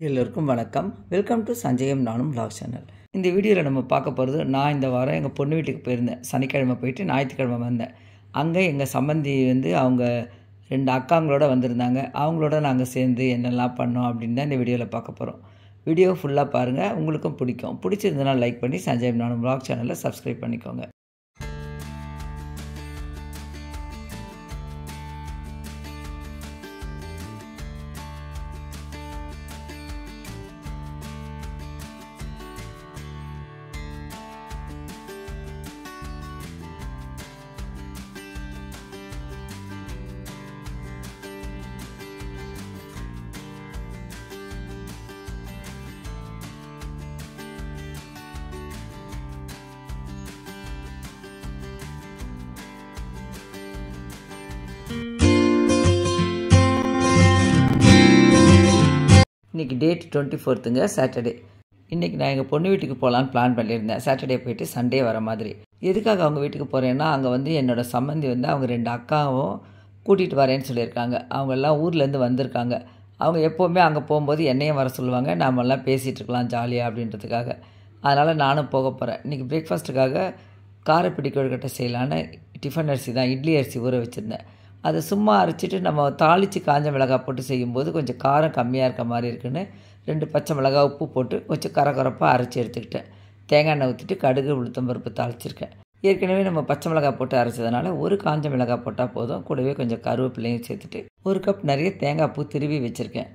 எல்லோருக்கும் வணக்கம். Welcome to சஞ்சயம் நானும் vlog சேனல். இந்த வீடியோவில் நம்ம பார்க்க போகிறது, நான் இந்த வாரம் எங்கள் பொண்ணு வீட்டுக்கு போயிருந்தேன். சனிக்கிழமை போயிட்டு ஞாயிற்றுக்கிழமை வந்தேன். அங்கே எங்கள் சம்பந்தி அவங்க 2 அக்காங்களோட வந்திருந்தாங்க. அவங்களோட நாங்கள் சேர்ந்து என்னெல்லாம் பண்ணோம் அப்படின்னு தான் இந்த வீடியோவில் பார்க்க போகிறோம். வீடியோ ஃபுல்லாக பாருங்கள், உங்களுக்கும் பிடிக்கும். பிடிச்சிருந்ததுனா லைக் பண்ணி சஞ்சயம் நானும் vlog சேனலில் சப்ஸ்கிரைப் பண்ணிக்கோங்க. இன்றைக்கி டேட் 24ங்க, சாட்டர்டே. இன்றைக்கி நான் எங்கள் பொண்ணு வீட்டுக்கு போகலான்னு பிளான் பண்ணியிருந்தேன். சாட்டர்டே போயிட்டு சண்டே வர மாதிரி. எதுக்காக அவங்க வீட்டுக்கு போகிறேன்னா, அங்கே என்னோடய சம்பந்தி அவங்க 2 அக்காவும் கூட்டிகிட்டு வரேன்னு சொல்லியிருக்காங்க. அவங்கெல்லாம் ஊர்லேருந்து வந்திருக்காங்க. அவங்க எப்போவுமே அங்கே போகும்போது என்னையும் வர சொல்லுவாங்க, நாமெல்லாம் பேசிகிட்டு இருக்கலாம் ஜாலியாக அப்படின்றதுக்காக. அதனால் நானும் போக போகிறேன். இன்றைக்கி பிரேக்ஃபாஸ்ட்டுக்காக காரப்பிடி கொழுக்கட்டை செய்யலான்னு டிஃபன் அரிசி தான், இட்லி அரிசி ஊற வச்சுருந்தேன். அதை சும்மா அரைச்சிட்டு நம்ம தாளித்து காஞ்ச மிளகாய் போட்டு செய்யும்போது கொஞ்சம் காரம் கம்மியாக இருக்க மாதிரி இருக்குன்னு 2 பச்சை மிளகாய் உப்பு போட்டு கொஞ்சம் கரகரப்பாக அரைச்சி எடுத்துக்கிட்டேன். தேங்காய் எண்ணெய் ஊற்றிட்டு கடுகு உளுத்தம் பருப்பு தாளிச்சிருக்கேன். ஏற்கனவே நம்ம பச்சை மிளகாய் போட்டு அரைச்சதுனால ஒரு காஞ்ச மிளகாய் போட்டால் போதும். கூடவே கொஞ்சம் கருவேப்பிலையும் சேர்த்துட்டு 1 கப் நிறைய தேங்காய் பூ திருவி வச்சுருக்கேன்.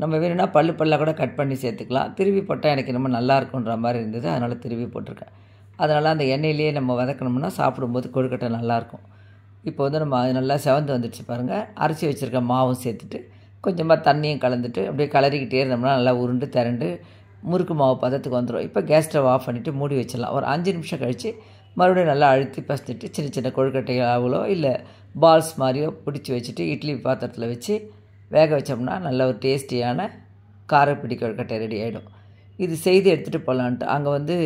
நம்ம வேணும்னா பல்லாக கூட கட் பண்ணி சேர்த்துக்கலாம். திருவி போட்டால் எனக்கு ரொம்ப நல்லா இருக்குன்ற மாதிரி இருந்தது, அதனால் திருவி போட்டிருக்கேன். அதனால் அந்த எண்ணெயிலேயே நம்ம வதக்கணும்னா சாப்பிடும்போது கொழுக்கட்டை நல்லாயிருக்கும். இப்போ நம்ம நல்லா செவந்து வந்துடுச்சு பாருங்கள். அரைச்சி வச்சுருக்க மாவும் சேர்த்துட்டு கொஞ்சமாக தண்ணியும் கலந்துட்டு அப்படியே கலரிக்கிட்டே இருந்தோம்னா நல்லா உருண்டு திரண்டு முறுக்கு மாவு பதத்துக்கு வந்துடும். இப்போ கேஸ் ஸ்டவ் ஆஃப் பண்ணிவிட்டு மூடி வச்சிடலாம். ஒரு 5 நிமிஷம் கழித்து மறுபடியும் நல்லா அழுத்தி பசிட்டு சின்ன சின்ன கொழுக்கட்டையாவோ இல்லை பால்ஸ் மாதிரியோ பிடிச்சி வச்சுட்டு இட்லி பாத்திரத்தில் வச்சு வேக வச்சோம்னா நல்ல ஒரு டேஸ்டியான காரப்பிடி கொழுக்கட்டை ரெடி ஆகிடும். இது செய்து எடுத்துகிட்டு போகலான்ட்டு அங்கே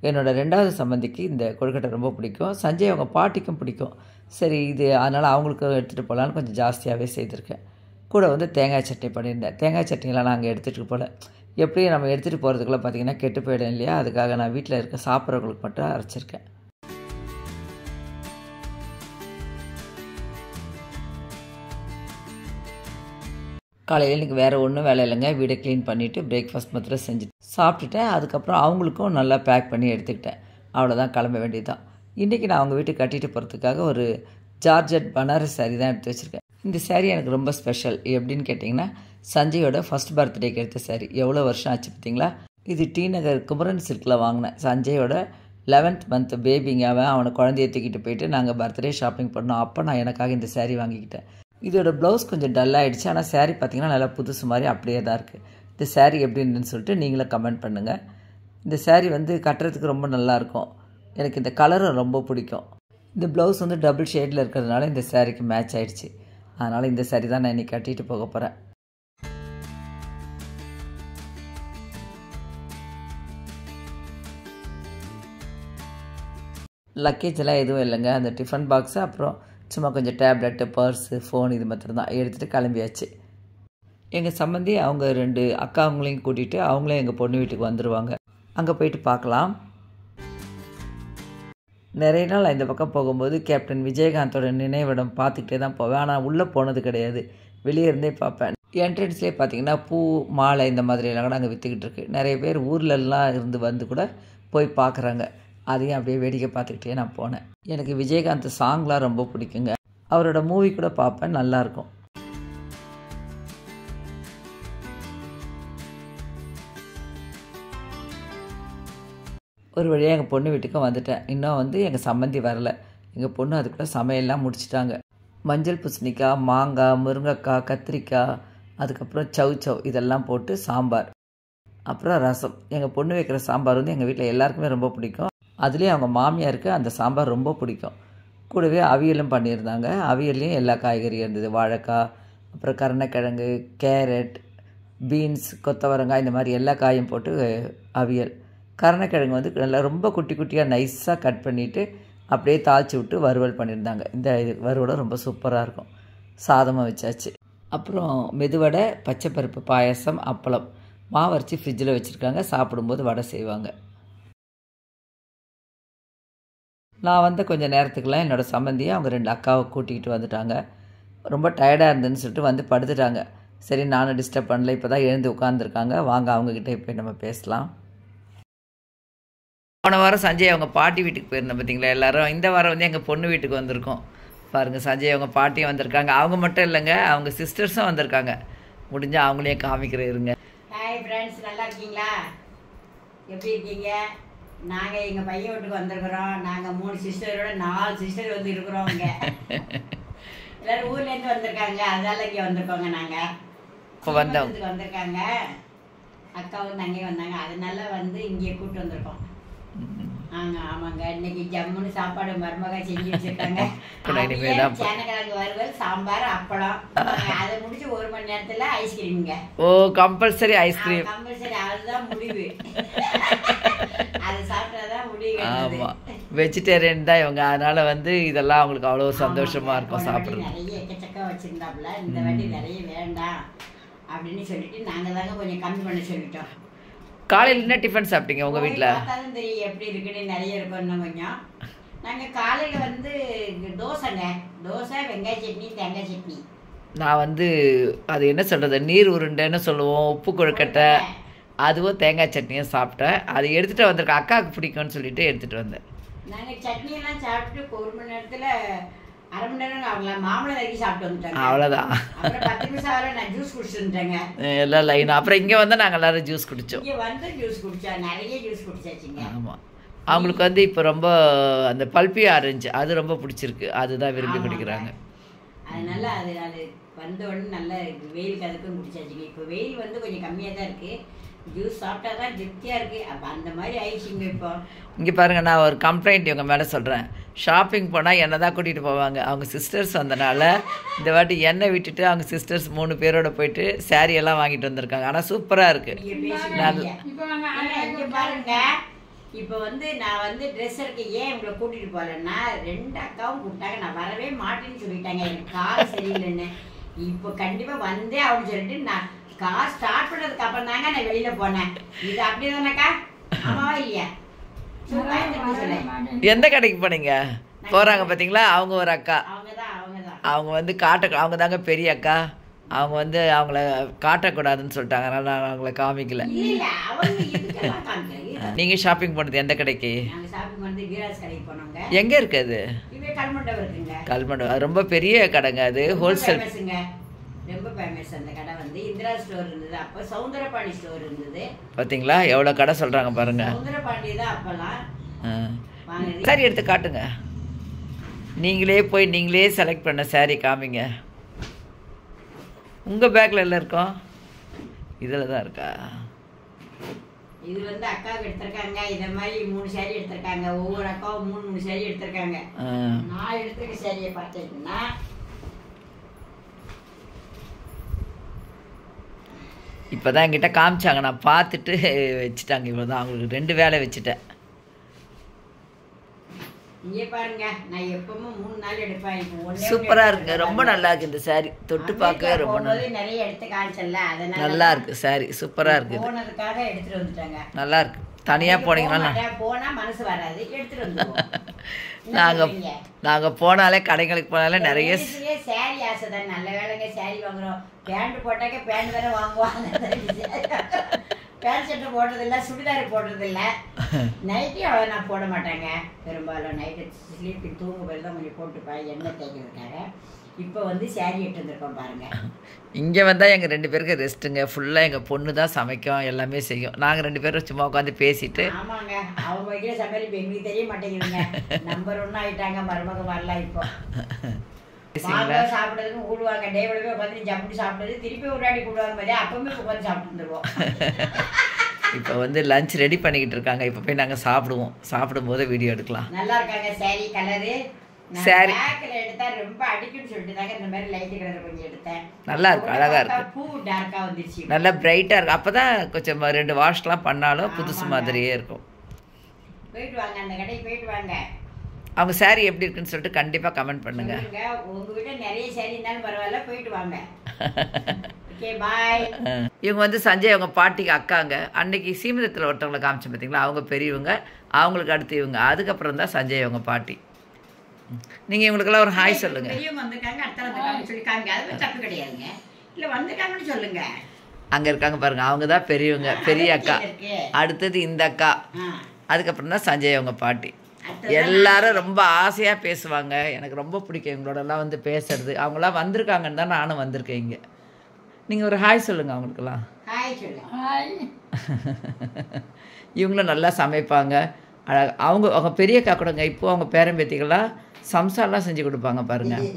என்னோடய 2வது சம்பந்திக்கு இந்த கொழுக்கட்டை ரொம்ப பிடிக்கும். சஞ்சய் அவங்க பாட்டிக்கும் பிடிக்கும். சரி, இது அதனால் அவங்களுக்கும் எடுத்துகிட்டு போகலான்னு கொஞ்சம் ஜாஸ்தியாகவே செய்திருக்கேன். கூட தேங்காய் சட்னி பண்ணியிருந்தேன். தேங்காய் சட்னிலாம் நாங்கள் எடுத்துகிட்டு போகல. எப்படியும் நம்ம எடுத்துகிட்டு போகிறதுக்குள்ளே பார்த்திங்கன்னா கெட்டு போயிடும் இல்லையா, அதுக்காக நான் வீட்டில் இருக்க சாப்பிட்றவங்களுக்கு மட்டும் அரைச்சிருக்கேன். காலையில் எனக்கு வேறு ஒன்றும் வேலை இல்லைங்க. வீடை க்ளீன் பண்ணிவிட்டு பிரேக்ஃபாஸ்ட் மாத்திரம் செஞ்சுட்டு சாப்பிட்டுட்டேன். அதுக்கப்புறம் அவங்களுக்கும் நல்லா பேக் பண்ணி எடுத்துக்கிட்டேன். அவ்வளோதான், கிளம்ப வேண்டியது தான். இன்றைக்கி நான் அவங்க வீட்டுக்கு கட்டிட்டு போகிறதுக்காக ஒரு ஜார்ஜட் பனாரஸ் சாரீ தான் எடுத்து வச்சுருக்கேன். இந்த சாரீ எனக்கு ரொம்ப ஸ்பெஷல். எப்படின்னு கேட்டிங்கன்னா, சஞ்சயோட ஃபர்ஸ்ட் பர்த்டேக்கு எடுத்த சாரீ. எவ்வளோ வருஷம் ஆச்சு பார்த்திங்களா. இது டி நகர் குமரன் சில்கில் வாங்கினேன். சஞ்சயோட 11th மந்த் பேபிங்க. அவனை குழந்தைய தூக்கிட்டு போயிட்டு நாங்கள் பர்த்டே ஷாப்பிங் பண்ணோம். அப்போ நான் எனக்காக இந்த சாரீ வாங்கிக்கிட்டேன். இதோட ப்ளவுஸ் கொஞ்சம் டல்லாகிடுச்சு, ஆனால் சாரீ பார்த்திங்கன்னா நல்லா புதுசு மாதிரி அப்படியே தான் இருக்குது. இந்த சாரீ எப்படி இருந்துன்னு சொல்லிட்டு நீங்களும் கமெண்ட் பண்ணுங்கள். இந்த சாரீ கட்டுறதுக்கு ரொம்ப நல்லாயிருக்கும். எனக்கு இந்த கலரும் ரொம்ப பிடிக்கும். இந்த ப்ளவுஸ் டபுள் ஷேடில் இருக்கிறதுனால இந்த சாரீக்கு மேட்ச் ஆகிடுச்சு. அதனால் இந்த சாரீ தான் நான் இன்றைக்கி கட்டிட்டு போக போகிறேன். லக்கேஜெல்லாம் எதுவும் இல்லைங்க. அந்த டிஃபன் பாக்ஸு, அப்புறம் சும்மா கொஞ்சம் டேப்லெட்டு, பர்ஸு, ஃபோன் இது மாத்திரம் தான் எடுத்துகிட்டு கிளம்பியாச்சு. எங்கள் சம்பந்தி அவங்க 2 அக்காவங்களையும் கூட்டிகிட்டு அவங்களே எங்கள் பொண்ணு வீட்டுக்கு வந்துடுவாங்க. அங்கே போயிட்டு பார்க்கலாம். நிறைய நாள் இந்த பக்கம் போகும்போது கேப்டன் விஜயகாந்தோட நினைவிடம் பார்த்துக்கிட்டே தான் போவேன். ஆனால் உள்ளே போனது கிடையாது, வெளியே இருந்தே பார்ப்பேன். என்ட்ரன்ஸ்லேயே பார்த்திங்கன்னா பூ, மாலை இந்த மாதிரியெல்லாம் கூட அங்கே விற்றுக்கிட்டு இருக்குது. நிறைய பேர் ஊர்லெல்லாம் இருந்து கூட போய் பார்க்குறாங்க. அதையும் அப்படியே வேடிக்கை பார்த்துக்கிட்டே நான் போனேன். எனக்கு விஜயகாந்த் சாங்லாம் ரொம்ப பிடிக்குங்க. அவரோட மூவி கூட பார்ப்பேன், நல்லாயிருக்கும். ஒரு வழியாக எங்கள் பொண்ணு வீட்டுக்கும் வந்துட்டேன். இன்னும் எங்கள் சம்பந்தி வரலை. எங்கள் பொண்ணு அதுக்குள்ளே சமையல்லாம் முடிச்சிட்டாங்க. மஞ்சள் பூசணிக்காய், மாங்காய், முருங்கைக்காய், கத்திரிக்காய், அதுக்கப்புறம் சவ் இதெல்லாம் போட்டு சாம்பார், அப்புறம் ரசம். எங்கள் பொண்ணு வைக்கிற சாம்பார் எங்கள் வீட்டில் எல்லாருக்குமே ரொம்ப பிடிக்கும். அதுலேயும் அவங்க மாமியாருக்கு அந்த சாம்பார் ரொம்ப பிடிக்கும். கூடவே அவியலும் பண்ணியிருந்தாங்க. அவியல்லையும் எல்லா காய்கறியும் இருந்தது. வாழைக்காய், அப்புறம் கருணக்கிழங்கு, கேரட், பீன்ஸ், கொத்தவரங்காய், இந்த மாதிரி எல்லா காயும் போட்டு அவியல். கருணக்கிழங்கு நல்லா ரொம்ப குட்டி குட்டியாக நைஸாக கட் பண்ணிவிட்டு அப்படியே தாளித்து விட்டு வறுவல் பண்ணியிருந்தாங்க. இந்த வறுவலும் ரொம்ப சூப்பராக இருக்கும். சாதமாக வச்சாச்சு. அப்புறம் மெதுவடை, பச்சைப்பருப்பு பாயாசம், அப்பளம் மாவு அரைச்சி ஃப்ரிட்ஜில் வச்சுருக்காங்க. சாப்பிடும்போது வடை செய்வாங்க. நான் வந்த கொஞ்சம் நேரத்துக்குலாம் என்னோடய சம்பந்தியை அவங்க 2 அக்காவை கூட்டிகிட்டு வந்துட்டாங்க. ரொம்ப டயர்டாக இருந்ததுன்னு சொல்லிட்டு வந்து படுத்துட்டாங்க. சரி, நானும் டிஸ்டர்ப் பண்ணல. இப்போ தான் எழுந்து உட்காந்துருக்காங்க. வாங்க அவங்கக்கிட்ட இப்போ நம்ம பேசலாம். போன வாரம் சஞ்சய் அவங்க பாட்டி வீட்டுக்கு போயிருந்தேன் பார்த்தீங்களா எல்லோரும். இந்த வாரம் வந்து எங்கள் பொண்ணு வீட்டுக்கு வந்திருக்கோம். பாருங்கள், சஞ்சய் அவங்க பாட்டியும் வந்திருக்காங்க. அவங்க மட்டும் இல்லைங்க, அவங்க சிஸ்டர்ஸும் வந்திருக்காங்க. முடிஞ்சால் அவங்களையும் காமிக்கிறேன் இருங்க. ஹாய் ஃப்ரெண்ட்ஸ், நல்லா இருக்கீங்களா? எப்படி இருக்கீங்க? நாங்கள் எங்கள் பையன் வீட்டுக்கு வந்திருக்கிறோம். நாங்கள் 3 சிஸ்டரோட 4 சிஸ்டர் வந்து இருக்கிறோம். இங்கே எல்லோரும் ஊர்லேருந்து வந்திருக்காங்க. அதனால இங்கே வந்திருக்கோங்க. நாங்கள் இப்போ வந்திருக்காங்க. அக்காவும் தங்கையும் வந்தாங்க. அதனால வந்து இங்கே கூப்பிட்டு வந்திருக்கோம். ஆமாங்க, இன்னைக்கு ஜம்முன்னு சாப்பாடு மருமக செஞ்சு வச்சிருக்காங்க. சேனக்கிழங்கு வறுவல், சாம்பார், அப்பளம். அதை முடிச்சு 1 மணி நேரத்துல ஐஸ்கிரீம்ங்க. ஓ, கம்பல்சரி ஐஸ்கிரீம். கம்பல்சரி, அதுதான் முடிவு. அது சாப்பிட்டாதான் முடிவு. ஆமா, வெஜிடேரியன் தான் இவங்க. அதனால வந்து இதெல்லாம் அவங்களுக்கு அவ்வளவு சந்தோஷமா இருக்கும் சாப்பிடுறது. நிறைய எக்கச்சக்கம் வச்சிருந்தாப்புல. இந்த வாட்டி நிறைய வேண்டாம் அப்படின்னு சொல்லிட்டு நாங்க தாங்க கொஞ்சம் கம்மி பண்ண சொல்லிட்டோம். காலையில் என்ன டிஃபன் சாப்பிட்டீங்க உங்கள் வீட்டில்? பார்த்தாலும் தெரியும் எப்படி இருக்குன்னு. நிறைய இருக்கும் இன்னும் கொஞ்சம். நாங்கள் காலையில் வந்து தோசைங்க. தோசை, வெங்காய சட்னி, தேங்காய் சட்னி. நான் வந்து அது என்ன சொல்கிறது, நீர் உருண்டைன்னு சொல்லுவோம், உப்பு கொழுக்கட்டை, அதுவும் தேங்காய் சட்னியும் சாப்பிட்டேன். அது எடுத்துகிட்டு வந்திருக்கேன். அக்காவுக்கு பிடிக்கும்னு சொல்லிட்டு எடுத்துகிட்டு வந்தேன். நாங்கள் சட்னியெல்லாம் சாப்பிட்டு 1 மணி நேரத்தில், அரை மணி நேரம் ஆகல, மாம்பழம் வரைக்கும் சாப்பிட்டு வந்துட்டாங்க. அவ்வளோதான். அப்புறம் 10 நிமிஷம் ஆகல, நான் ஜூஸ் குடிச்சுட்டேங்க. எல்லாம் லைன். அப்புறம் இங்கே வந்து நாங்கள் எல்லோரும் ஜூஸ் குடித்தோம். இங்கே வந்து ஜூஸ் குடித்தோம், நிறைய ஜூஸ் குடிச்சாச்சுங்க. ஆமாம், அவங்களுக்கு வந்து இப்போ ரொம்ப அந்த பல்பி ஆரஞ்சு அது ரொம்ப பிடிச்சிருக்கு. அதுதான் விரும்பி குடிக்கிறாங்க. அதனால அது வந்த உடனே நல்லா வெயிலுக்கு அதுக்கும் குடிச்சாச்சுங்க. இப்போ வெயில் வந்து கொஞ்சம் கம்மியாக தான் இருக்குது. ஜூஸ் சாப்பிட்டா தான் திருப்தியாக இருக்குது. அப்போ அந்த மாதிரி ஆயிடுச்சுங்க. இப்போ இங்கே பாருங்கள், நான் ஒரு கம்ப்ளைண்ட் இவங்க மேலே சொல்கிறேன். ஷாப்பிங் போனால் என்னை தான் கூட்டிகிட்டு போவாங்க. அவங்க சிஸ்டர்ஸ் வந்தனால இந்த வாட்டி என்னை விட்டுட்டு அவங்க சிஸ்டர்ஸ் 3 பேரோட போயிட்டு சாரீ எல்லாம் வாங்கிட்டு வந்திருக்காங்க. ஆனால் சூப்பராக இருக்குது. இங்கே பாருங்க, இப்போ வந்து நான் வந்து ட்ரெஸ் எடுக்க ஏன் இவங்களை கூட்டிகிட்டு போகலன்னா, 2 அக்காவும் கூப்பிட்டாங்க. நான் வரவே மாட்டேன்னு சொல்லிட்டாங்க, எனக்கு கால் சரியில்லைன்னு. இப்போ கண்டிப்பாக வந்தே அப்படின்னு சொல்லிட்டு நான் கார் ஸ்டார்ட் பண்ணதுக்கு அப்புறம் தாங்க நான் வெளியில போனேன். இது அப்படி தானக்கா? ஆமாவா இல்லையா? எந்த கடைக்கு போனீங்க? போறாங்க பாத்தீங்களா, அவங்க ஒரு அக்கா. அவங்க வந்து அவங்க தாங்க பெரிய அக்கா. அவங்க வந்து அவங்கள காட்டக்கூடாதுன்னு சொல்லிட்டாங்க. அதனால நான் அவங்கள காமிக்கல. நீங்க ஷாப்பிங் போனது எந்த கடைக்கு? எங்க இருக்கு அது? கல்மண்டபம். அது ரொம்ப பெரிய கடைங்க. அது ஹோல்சேல். ரொம்ப ஃபேமஸ் அந்த கடை. வந்து இந்திரா ஸ்டோர் இருந்தது, அப்போ சௌந்தரபாணி ஸ்டோர் இருந்தது. பார்த்தீங்களா எவ்வளோ கடை சொல்கிறாங்க பாருங்க. சௌந்தரபாணி தான் அப்போல்லாம். சாரி எடுத்து காட்டுங்க. நீங்களே போய் நீங்களே செலக்ட் பண்ண சாரி காமிங்க. உங்கள் பேக்கில் எல்லாம் இருக்கும். இதில் தான் இருக்கா? இது வந்து அக்காவுக்கு எடுத்திருக்காங்க. இதை மாதிரி 3 சாரி எடுத்திருக்காங்க. ஒவ்வொரு அக்காவும் 3 சாரி எடுத்திருக்காங்க. நான் எடுத்துக்க சாரியை பார்த்தீங்கன்னா இப்போ தான் என்கிட்ட காமிச்சாங்க. நான் பார்த்துட்டு வச்சுட்டாங்க. இவ்வளோ தான், அவங்களுக்கு 2 வேலை வச்சுட்டேன். இங்கே பாருங்க, நான் எப்பவும் 3 நாள் எடுப்பேன். சூப்பராக இருக்குங்க. ரொம்ப நல்லா இருக்கு இந்த சாரி. தொட்டு பார்க்கவே ரொம்ப நிறைய எடுத்து காமிச்சல. அதனால நல்லா இருக்கு சாரி. சூப்பராக இருக்கு. போனதுக்காக எடுத்துட்டு வந்துட்டாங்க. நல்லா இருக்கு. தனியாக போனீங்கன்னா போனால் மனசு வராது, எடுத்துட்டு வந்துடுவோம். நாங்கள் போனாலே கடைகளுக்கு போனாலே நிறைய சாரி ஆசை தான். நல்ல வேலைங்க சாரி வாங்குறோம். பேண்ட் போட்டாக்க பேண்ட் வேற வாங்குவாங்க. பேண்ட் ஷர்ட்டு போடுறதில்ல, சுடிதார் போடுறதில்ல. நைட்டி அவ்வளோ நான் போட மாட்டேங்க. பெரும்பாலும் நைட்டு ஸ்லீப்பிங் தூங்கும் போது தான் கொஞ்சம் போட்டுப்பேன், எண்ணெய் தேய்க்கிறதுக்காக. இப்போ வந்து சாரி எடுத்து வந்துருக்கோம் பாருங்க. இங்கே வந்தால் எங்கள் 2 பேருக்கு ரெஸ்ட்டுங்க. ஃபுல்லாக எங்கள் பொண்ணு தான் சமைக்கும், எல்லாமே செய்யும். நாங்கள் 2 பேரும் சும்மா உட்காந்து பேசிட்டு. ஆமாங்க, அவங்க வைக்கிற சமையல் இப்போ எங்களுக்கு தெரிய மாட்டேங்குதுங்க. நம்பர் 1 ஆகிட்டாங்க மருமக வரலாம். இப்போ சாப்பிட்றதுக்கு கூடுவாங்க. டேபிளவே உட்காந்து ஜப்படி சாப்பிட்றது, திருப்பி ஒரு வாட்டி கூடுவாங்க மாதிரி அப்பவுமே உட்காந்து சாப்பிட்டு வந்துடுவோம். இப்போ வந்து லஞ்ச் ரெடி பண்ணிக்கிட்டு இருக்காங்க. இப்போ போய் நாங்கள் சாப்பிடுவோம். சாப்பிடும்போது வீடியோ எடுக்கலாம். நல்லா இருக்காங்க சாரி கலரு. சாரி எடுத்தா ரொம்ப அடிக்குன்னு சொல்லிட்டு தாங்க இந்த மாதிரி லைட் கலர் கொஞ்சம் எடுத்தேன். நல்லா இருக்கு, அழகா இருக்கு. பூ டார்க்கா வந்துருச்சு, நல்லா பிரைட்டா இருக்கு. அப்பதான் கொஞ்சம் 2 வாஷ்லாம் பண்ணாலும் புதுசு மாதிரியே இருக்கும். போயிட்டு வாங்க, அந்த கடைக்கு போயிட்டு வாங்க. அவங்க சாரி எப்படி இருக்குன்னு சொல்லிட்டு கண்டிப்பா கமெண்ட் பண்ணுங்க. உங்ககிட்ட நிறைய சாரி இருந்தாலும் பரவாயில்ல, போயிட்டு வாங்க. Okay bye. இவங்க வந்து சஞ்சய் அவங்க பாட்டிக்கு அக்காங்க. அன்னைக்கு சீமந்தத்தில் ஒருத்தவங்களை காமிச்சேன் பார்த்தீங்களா, அவங்க பெரியவங்க, அவங்களுக்கு அடுத்து இவங்க, அதுக்கப்புறம் தான் சஞ்சய் அவங்க பாட்டி. நீங்கள் இவங்களுக்கெல்லாம் ஒரு ஹாய் சொல்லுங்க. பெரியவங்க வந்திருக்காங்க, அடுத்த வந்திருக்காங்க சொல்லி காமிங்க, அது தப்பு கிடையாதுங்க. இல்லை வந்திருக்காங்கன்னு சொல்லுங்க. அங்கே இருக்காங்க பாருங்க, அவங்க தான் பெரியவங்க, பெரிய அக்கா. அடுத்தது இந்த அக்கா, அதுக்கப்புறம் தான் சஞ்சய் அவங்க பாட்டி. எல்லாரும் ரொம்ப ஆசையாக பேசுவாங்க. எனக்கு ரொம்ப பிடிக்கும் இவங்களோடலாம் வந்து பேசுறது. அவங்களாம் வந்திருக்காங்கன்னு தான் நானும் வந்திருக்கேன் இங்கே. நீங்கள் ஒரு ஹாய் சொல்லுங்கள் அவங்களுக்கெல்லாம். ஹாய் சொல்லுங்க. ஹாய். இவங்களும் நல்லா சமைப்பாங்க. அவங்க பெரிய அக்கா கூடங்க. இப்போது அவங்க பேரம்பேத்திகளாம் சம்சாரெலாம் செஞ்சு கொடுப்பாங்க பாருங்கள்,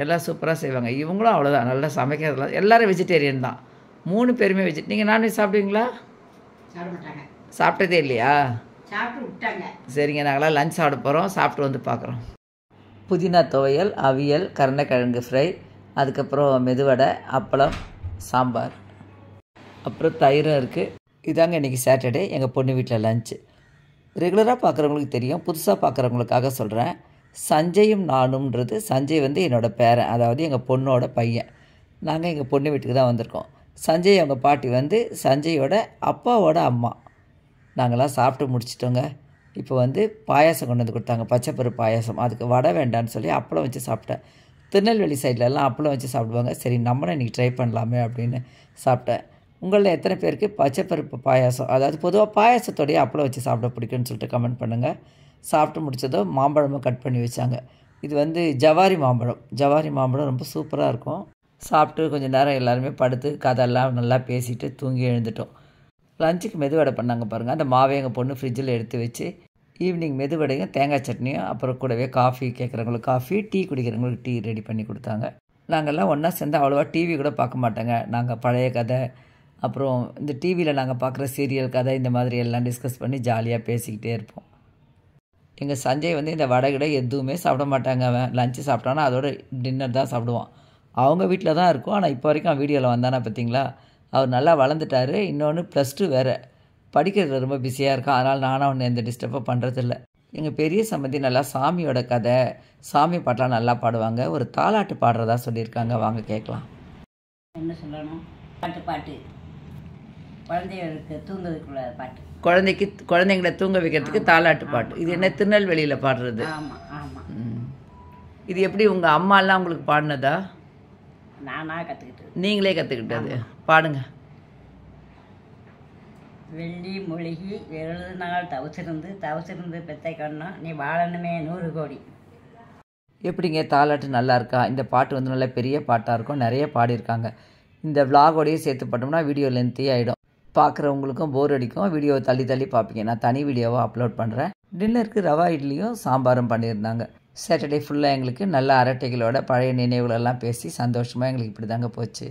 எல்லாம் சூப்பராக செய்வாங்க. இவங்களும் அவ்வளோதான், நல்லா சமைக்கிறதுலாம். எல்லோரும் வெஜிடேரியன் தான், 3 பேருமே நீங்கள் நான்வெஜ் சாப்பிடுவீங்களா? சாப்பிட மாட்டாங்க. சாப்பிட்டதே இல்லையா? சாப்பிட்டு விட்டாங்க. சரிங்க, நாங்களாம் லஞ்ச் சாப்பிட போகிறோம், சாப்பிட்டு வந்து பார்க்குறோம். புதினா துவையல், அவியல், கருணக்கிழங்கு ஃப்ரை, அதுக்கப்புறம் மெதுவடை, அப்பளம், சாம்பார், அப்புறம் தயிரும் இருக்குது. இதாங்க இன்றைக்கி சாட்டர்டே எங்கள் பொண்ணு வீட்டில் லஞ்சு. ரெகுலராக பார்க்குறவங்களுக்கு தெரியும், புதுசாக பார்க்குறவங்களுக்காக சொல்கிறேன். சஞ்சயும் நானும்ன்றது, சஞ்சய் வந்து என்னோடய பேரன், அதாவது எங்கள் பொண்ணோட பையன். நாங்கள் எங்கள் பொண்ணு வீட்டுக்கு தான் வந்திருக்கோம். சஞ்சய் அவங்க பாட்டி வந்து சஞ்சயோட அப்பாவோட அம்மா. நாங்கள்லாம் சாப்பிட்டு முடிச்சிட்டோங்க. இப்போ வந்து பாயாசம் கொண்டு வந்து கொடுத்தாங்க, பச்சைப்பருப்பு பாயாசம். அதுக்கு வடை வேண்டான்னு சொல்லி அப்பளம் வச்சு சாப்பிட்டேன். திருநெல்வேலி சைட்லலாம் அப்பளம் வச்சு சாப்பிடுவாங்க. சரி நம்மளும் இன்றைக்கி ட்ரை பண்ணலாமே அப்படின்னு சாப்பிட்டேன். உங்களில் எத்தனை பேருக்கு பச்சைப்பருப்பு பாயாசம், அதாவது பொதுவாக பாயாசத்தோடைய அப்பளம் வச்சு சாப்பிட பிடிக்குன்னு சொல்லிட்டு கமெண்ட் பண்ணுங்கள். சாப்பிட்டு முடித்ததும் மாம்பழமும் கட் பண்ணி வச்சாங்க. இது வந்து ஜவாரி மாம்பழம். ஜவாரி மாம்பழம் ரொம்ப சூப்பராக இருக்கும். சாப்பிட்டு கொஞ்சம் நேரம் எல்லாருமே படுத்து கதெல்லாம் நல்லா பேசிட்டு தூங்கி எழுந்துட்டோம். லஞ்சுக்கு மெதுவடை பண்ணாங்க பாருங்கள். அந்த மாவை எங்கள் பொண்ணு ஃப்ரிட்ஜில் எடுத்து வச்சு ஈவினிங் மெதுவடையும் தேங்காய் சட்னியும், அப்புறம் கூடவே காஃபி கேட்குறவங்களுக்கு காஃபி, டீ குடிக்கிறவங்களுக்கு டீ ரெடி பண்ணி கொடுத்தாங்க. நாங்கள்லாம் ஒன்றா சேர்ந்து அவ்வளோவா டிவி கூட பார்க்க மாட்டோங்க. நாங்கள் பழைய கதை, அப்புறம் இந்த டிவியில் நாங்கள் பார்க்குற சீரியல் கதை, இந்த மாதிரி எல்லாம் டிஸ்கஸ் பண்ணி ஜாலியாக பேசிக்கிட்டே இருப்போம். எங்கள் சஞ்சய் வந்து இந்த வடைகிட எதுவுமே சாப்பிட மாட்டாங்க. அவன் லஞ்சு சாப்பிட்டானா அதோட டின்னர் தான் சாப்பிடுவான். அவங்க வீட்டில் தான் இருக்கும். ஆனால் இப்போ வரைக்கும் அவன் வீடியோவில் வந்தானா பார்த்தீங்களா, அவர் நல்லா வளர்ந்துட்டார். இன்னொன்று +2 வேறு, படிக்கிறதுல ரொம்ப பிஸியாக இருக்கான். அதனால் நானும் அவனை எந்த டிஸ்டர்பும் பண்ணுறதில்ல. எங்கள் பெரிய சம்பந்தி நல்லா சாமியோட கதை, சாமி பாட்டெலாம் நல்லா பாடுவாங்க. ஒரு தாலாட்டு பாடுறதா சொல்லியிருக்காங்க, வாங்க கேட்கலாம். என்ன சொல்லணும்? பாட்டு குழந்தைகளுக்கு தூங்குறதுக்குள்ள பாட்டு, குழந்தைங்களை தூங்க வைக்கிறதுக்கு தாலாட்டு பாட்டு. இது என்ன திருநெல்வேலியில் பாடுறது? ஆமாம் ஆமாம். இது எப்படி உங்கள் அம்மாலாம் உங்களுக்கு பாடினதா? நானாக கற்றுக்கிட்டது. நீங்களே கற்றுக்கிட்டது? பாடுங்க. வெள்ளி மொழிகி 70 நாள் தவசிருந்து பெத்தை கண்ணா நீ வாழணுமே 100 கோடி. எப்படிங்க தாலாட்டு நல்லா இருக்கா? இந்த பாட்டு வந்து நல்ல பெரிய பாட்டாக இருக்கும், நிறைய பாடியிருக்காங்க. இந்த விலாகோடையே சேர்த்து போட்டோம்னா வீடியோ லென்த்தி ஆகிடும், பார்க்குறவங்களுக்கும் போர் அடிக்கும். வீடியோவை தள்ளி பார்ப்பீங்க. நான் தனி வீடியோவாக அப்லோட் பண்ணுறேன். டின்னருக்கு ரவா இட்லியும் சாம்பாரும் பண்ணியிருந்தாங்க. சாட்டர்டே ஃபுல்லாக எங்களுக்கு நல்ல அரட்டைகளோட பழைய நினைவுகளெல்லாம் பேசி சந்தோஷமாக எங்களுக்கு இப்படி தாங்க போச்சு.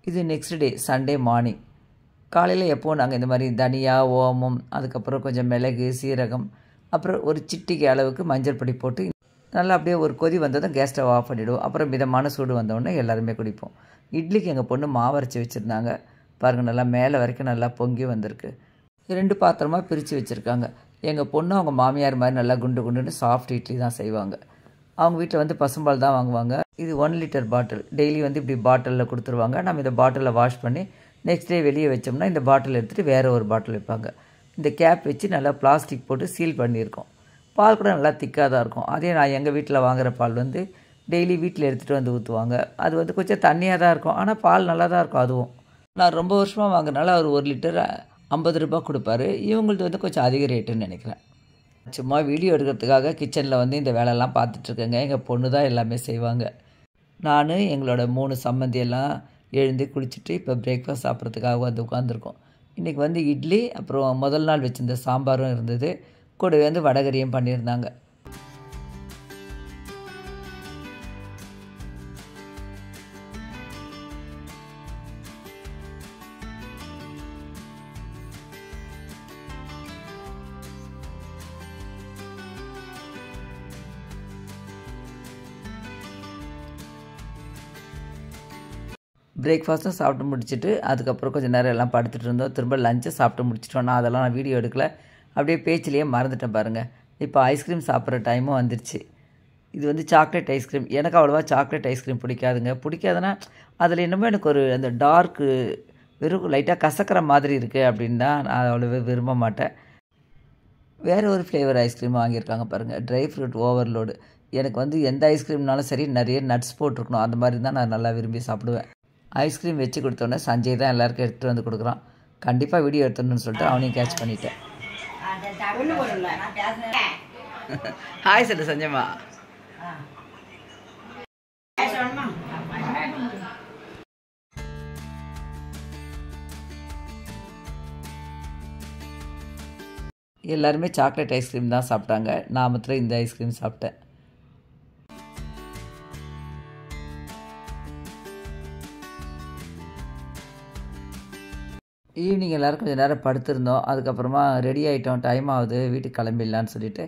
இது நெக்ஸ்ட் டே சண்டே மார்னிங். காலையில் எப்போவும் நாங்கள் இந்த மாதிரி தனியா, ஓமம், அதுக்கப்புறம் கொஞ்சம் மிளகு, சீரகம், அப்புறம் ஒரு சிட்டிகை அளவுக்கு மஞ்சள் பொடி போட்டு நல்லா அப்படியே ஒரு கொதி வந்ததும் கேஸ் ஸ்டவ் ஆஃப் பண்ணிவிடுவோம். அப்புறம் மிதமான சூடு வந்தோடனே எல்லாருமே குடிப்போம். இட்லிக்கு எங்கள் பொண்ணு மாவரைச்சி வச்சுருந்தாங்க பாருங்கள், நல்லா மேலே வரைக்கும் நல்லா பொங்கி வந்திருக்கு. 2 பாத்திரமாக பிரித்து வச்சுருக்காங்க. எங்கள் பொண்ணு அவங்க மாமியார் மாதிரி நல்லா குண்டுன்னு சாஃப்ட் இட்லி தான் செய்வாங்க. அவங்க வீட்டில் வந்து பசும்பால் தான் வாங்குவாங்க. இது 1 லிட்டர் பாட்டில். டெய்லி வந்து இப்படி பாட்டிலில் கொடுத்துருவாங்க. நம்ம இந்த பாட்டிலில் வாஷ் பண்ணி நெக்ஸ்ட் டே வெளியே வச்சோம்னா இந்த பாட்டில் எடுத்துகிட்டு வேறு ஒரு பாட்டில் வைப்பாங்க. இந்த கேப் வச்சு நல்லா பிளாஸ்டிக் போட்டு சீல் பண்ணியிருக்கோம். பால் கூட நல்லா திக்காக தான் இருக்கும். அதே நான் எங்கள் வீட்டில் வாங்குகிற பால் வந்து டெய்லி வீட்டில் எடுத்துகிட்டு வந்து ஊற்றுவாங்க. அது வந்து கொஞ்சம் தண்ணியாக தான் இருக்கும், ஆனால் பால் நல்லா தான் இருக்கும். அதுவும் நான் ரொம்ப வருஷமாக வாங்குறதுனால அவர் 1 லிட்டர் 50 ரூபா கொடுப்பாரு. இவங்களுக்கு வந்து கொஞ்சம் அதிக ரேட்டுன்னு நினைக்கிறேன். சும்மா வீடியோ எடுக்கிறதுக்காக கிச்சனில் வந்து இந்த வேலையெல்லாம் பார்த்துட்ருக்கேங்க. எங்கள் பொண்ணு தான் எல்லாமே செய்வாங்க. நான் எங்களோட 3 சம்மந்தியெல்லாம் எழுந்து குளிச்சுட்டு இப்போ பிரேக்ஃபாஸ்ட் சாப்பிட்றதுக்காக வந்து உட்காந்துருக்கோம். இன்றைக்கி வந்து இட்லி, அப்புறம் முதல் நாள் வச்சுருந்த சாம்பாரும் இருந்தது, கூடவே வந்து வடகரியும் பண்ணியிருந்தாங்க. பிரேக்ஃபாஸ்ட்டும் சாப்பிட்டு முடிச்சுட்டு அதுக்கப்புறம் கொஞ்சம் நேரம் எல்லாம் படுத்துட்டு இருந்தோம். திரும்ப லஞ்சை சாப்பிட்டு முடிச்சிட்டோம். நான் அதெல்லாம் நான் வீடியோ எடுக்கல, அப்படியே பேச்சிலேயே மறந்துட்டேன் பாருங்கள். இப்போ ஐஸ்கிரீம் சாப்பிட்ற டைமும் வந்துருச்சு. இது வந்து சாக்லேட் ஐஸ்கிரீம். எனக்கு அவ்வளோவா சாக்லேட் ஐஸ்கிரீம் பிடிக்காதுங்க. பிடிக்காதுன்னா அதில் என்னமோ எனக்கு ஒரு அந்த டார்க்கு வெறும் லைட்டாக கசக்கிற மாதிரி இருக்குது அப்படின்னு தான் நான் அவ்வளோவே விரும்ப மாட்டேன். வேறு ஒரு ஃப்ளேவர் ஐஸ்கிரீம் வாங்கியிருக்காங்க பாருங்கள், ட்ரை ஃப்ரூட் ஓவர்லோடு. எனக்கு வந்து எந்த ஐஸ்கிரீம்னாலும் சரி நிறைய நட்ஸ் போட்டிருக்கணும், அந்த மாதிரி தான் நான் நல்லா விரும்பி சாப்பிடுவேன். ஐஸ்கிரீம் வச்சு கொடுத்தோன்னே சஞ்சய் தான் எல்லாருக்கும் எடுத்துகிட்டு வந்து கொடுக்குறான். கண்டிப்பாக வீடியோ எடுத்துடணும்னு சொல்லிட்டு அவனையும் கேட்ச் பண்ணிட்டேன். ஹாய் சொல்லு சஞ்சய்மா. எல்லாருமே சாக்லேட் ஐஸ்கிரீம் தான் சாப்பிட்டாங்க. நான் மாத்திரம் இந்த ஐஸ்கிரீம் சாப்பிட்டேன். ஈவினிங் எல்லோரும் கொஞ்சம் நேரம் படுத்திருந்தோம். அதுக்கப்புறமா ரெடி ஆகிட்டோம், டைம் ஆகுது, வீட்டுக்கு கிளம்பிடலான்னு சொல்லிட்டு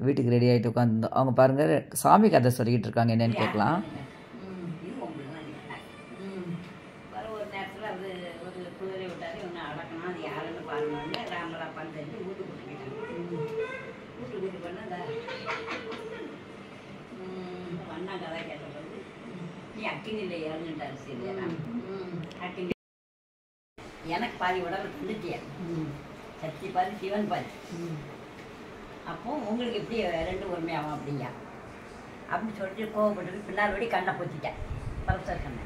வீட்டுக்கு ரெடி ஆகிட்டு உட்காந்துருந்தோம். அவங்க பாருங்கள் சாமி கதை சொல்லிக்கிட்டு இருக்காங்க, என்னென்னு கேட்கலாம். ஒரு நேரத்தில் அது ஒரு குதிரை விட்டாரு, ஒன்று அடக்கணும், அது யாருன்னு பாருங்க. ராமலா பண்ணி வீட்டு கூட்டு பண்ண பண்ணா கதை கேட்டது நீ அக்கினியில் இறந்துட்டாரு. சரி அக்கினி எனக்கு பாதி உடம்பு தந்துட்டியா, சக்தி பாதி சிவன் பாதி. அப்போ உங்களுக்கு எப்படி ரெண்டு உண்மையாகும் அப்படிங்க அப்படின்னு சொல்லிட்டு கோவப்பட்டு பின்னால் வடி கண்ணை பொத்திட்டேன். பரசர் கண்ணை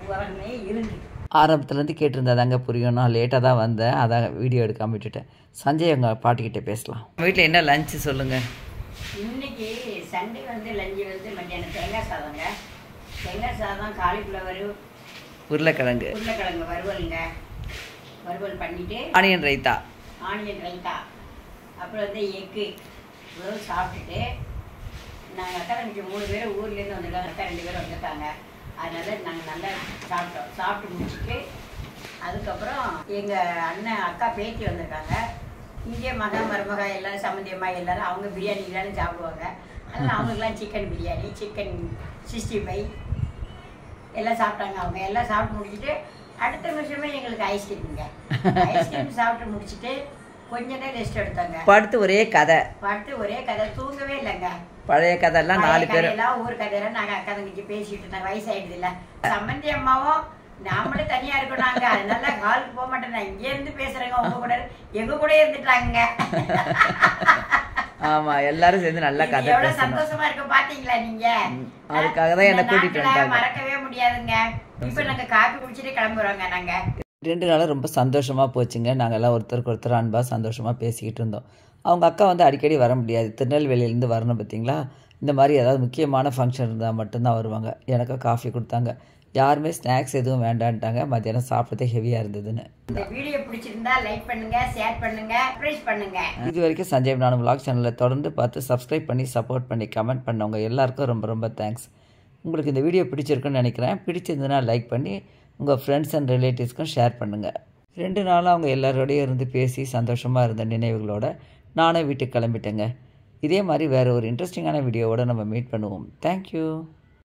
உலகமே இருந்து ஆரம்பத்துலேருந்து கேட்டிருந்தா தாங்க புரியும். நான் லேட்டாக தான் வந்தேன், அதான் வீடியோ எடுக்காமல் விட்டுட்டேன். சஞ்சய் உங்கள் பாட்டிக்கிட்டே பேசலாம். வீட்டில் என்ன லஞ்சு சொல்லுங்கள். இன்னைக்கு சண்டே வந்து லஞ்சு வந்து மத்தியானம் தேங்காய் சாதங்க. தேங்காய் சாதம், காலிஃப்ளவர், உருளைக்கிழங்கு வறுவலுங்க. வறுவல் பண்ணிவிட்டு ஆனியன் ரைத்தா அப்புறம் வந்து எக்கு இவ்வளவு சாப்பிட்டுட்டு நாங்கள் அக்கா தங்கச்சி 3 பேர் ஊர்லேருந்து வந்துருக்காங்க. அக்கா 2 பேர் வந்துருக்காங்க. அதனால் நாங்கள் நல்லா சாப்பிட்டோம். சாப்பிட்டு முடிச்சுட்டு அதுக்கப்புறம் எங்கள் அண்ணன் அக்கா பேத்தி வந்திருக்காங்க. இங்கே மருமக எல்லோரும் சம்மந்தியம்மா எல்லோரும் அவங்க பிரியாணி எல்லாரும் சாப்பிடுவாங்க. அதனால் அவங்களுக்குலாம் சிக்கன் பிரியாணி, சிக்கன் 65 எல்லாம் சாப்பிட்டாங்க. அவங்க எல்லாம் சாப்பிட்டு முடிச்சுட்டு அடுத்த நிமிஷமே எங்களுக்கு ஐஸ்கிரீமுங்க. ஐஸ்கிரீம் சாப்பிட்டு முடிச்சுட்டு கொஞ்ச நேரம் ரெஸ்ட் எடுத்தாங்க. படுத்து ஒரே கதை தூங்கவே இல்லைங்க. பழைய கதையெல்லாம் 4 பேர் எல்லாம் ஊர் கதையெல்லாம் நாங்கள் அக்கா தங்கச்சி பேசிட்டு இருந்தாங்க. வயசாயிடுது இல்லை, சம்மந்தி அம்மாவும் நாமளே தனியாக இருக்கோம். நாங்கள் அதனால ஹாலுக்கு போக மாட்டேன், நான் இங்கேருந்து பேசுகிறேங்க. உங்க கூட எங்கள் கூட இருந்துட்டாங்க. ஆமா, எல்லாரும் சேர்ந்து நல்லா கதை எவ்வளவு சந்தோஷமா இருக்கு பாத்தீங்களா நீங்க. அதுக்காக தான் என்ன கூட்டிட்டு வந்தாங்க. மறக்கவே முடியாதுங்க. இப்ப நாங்க காபி குடிச்சிட்டு கிளம்புறோங்க. நாங்க 2 நாளும் ரொம்ப சந்தோஷமா போச்சுங்க. நாங்க எல்லாம் ஒருத்தருக்கு ஒருத்தர் அன்பா சந்தோஷமா பேசிக்கிட்டு இருந்தோம். அவங்க அக்கா வந்து அடிக்கடி வர முடியாது, திருநெல்வேலியிலேருந்து வரணும் பார்த்தீங்களா. இந்த மாதிரி ஏதாவது முக்கியமான ஃபங்க்ஷன் இருந்தால் மட்டும்தான் வருவாங்க. எனக்கு காஃபி கொடுத்தாங்க. யாருமே ஸ்நாக்ஸ் எதுவும் வேண்டான்ட்டாங்க. மத்தியானம் சாப்பிட்டதே ஹெவியாக இருந்ததுன்னு. இந்த வீடியோ பிடிச்சிருந்தா லைக் பண்ணுங்க, ஷேர் பண்ணுங்க, சப்ஸ்கிரைப் பண்ணுங்க. இது வரைக்கும் சஞ்சய் நானும் vlog சேனலில் தொடர்ந்து பார்த்து சப்ஸ்கிரைப் பண்ணி சப்போர்ட் பண்ணி கமெண்ட் பண்ணவங்க எல்லாருக்கும் ரொம்ப ரொம்ப தேங்க்ஸ். உங்களுக்கு இந்த வீடியோ பிடிச்சிருக்குன்னு நினைக்கிறேன். பிடிச்சிருந்ததுன்னா லைக் பண்ணி உங்கள் ஃப்ரெண்ட்ஸ் அண்ட் ரிலேட்டிவ்ஸ்க்கும் ஷேர் பண்ணுங்கள். 2 நாளாக அவங்க எல்லாரோடையும் இருந்து பேசி சந்தோஷமாக இருந்த நினைவுகளோடு நானும் வீட்டுக்கு கிளம்பிட்டேங்க. இதே மாதிரி வேறு ஒரு இன்ட்ரெஸ்டிங்கான வீடியோவோடு நம்ம மீட் பண்ணுவோம். தேங்க்யூ.